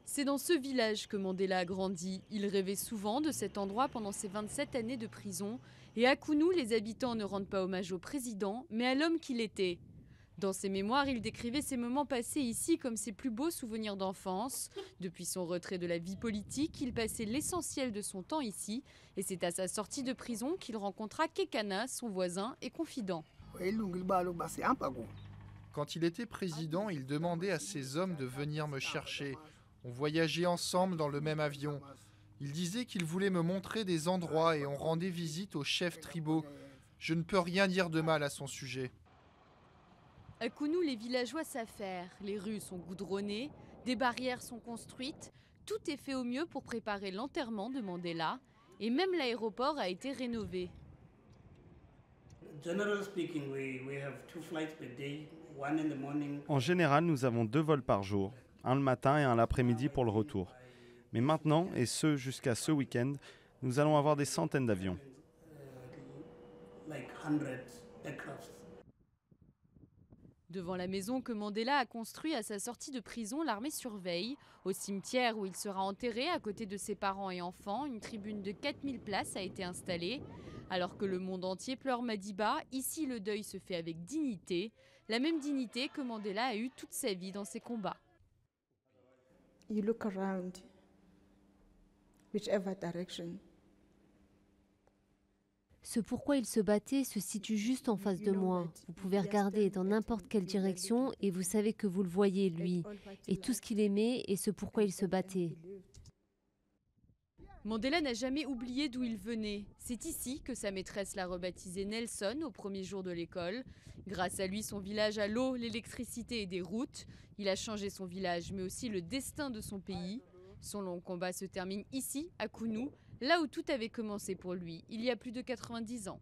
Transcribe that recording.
C'est dans ce village que Mandela a grandi. Il rêvait souvent de cet endroit pendant ses 27 années de prison. Et à Kounou, les habitants ne rendent pas hommage au président, mais à l'homme qu'il était. Dans ses mémoires, il décrivait ses moments passés ici comme ses plus beaux souvenirs d'enfance. Depuis son retrait de la vie politique, il passait l'essentiel de son temps ici. Et c'est à sa sortie de prison qu'il rencontra Kekana, son voisin et confident. Quand il était président, il demandait à ses hommes de venir me chercher. On voyageait ensemble dans le même avion. Il disait qu'il voulait me montrer des endroits et on rendait visite aux chefs tribaux. Je ne peux rien dire de mal à son sujet. À Kounou, les villageois savent faire. Les rues sont goudronnées, des barrières sont construites. Tout est fait au mieux pour préparer l'enterrement de Mandela. Et même l'aéroport a été rénové. En général, nous avons 2 vols par jour, un le matin et un l'après-midi pour le retour. Mais maintenant, et ce jusqu'à ce week-end, nous allons avoir des centaines d'avions. Devant la maison que Mandela a construite à sa sortie de prison, l'armée surveille. Au cimetière où il sera enterré, à côté de ses parents et enfants, une tribune de 4000 places a été installée. Alors que le monde entier pleure Madiba, ici le deuil se fait avec dignité. La même dignité que Mandela a eue toute sa vie dans ses combats. You look around, whichever direction. Ce pourquoi il se battait se situe juste en face de moi. Vous pouvez regarder dans n'importe quelle direction et vous savez que vous le voyez, lui, et tout ce qu'il aimait et ce pourquoi il se battait. Mandela n'a jamais oublié d'où il venait. C'est ici que sa maîtresse l'a rebaptisé Nelson au premier jour de l'école. Grâce à lui, son village a l'eau, l'électricité et des routes. Il a changé son village, mais aussi le destin de son pays. Son long combat se termine ici, à Kounou, là où tout avait commencé pour lui, il y a plus de 90 ans.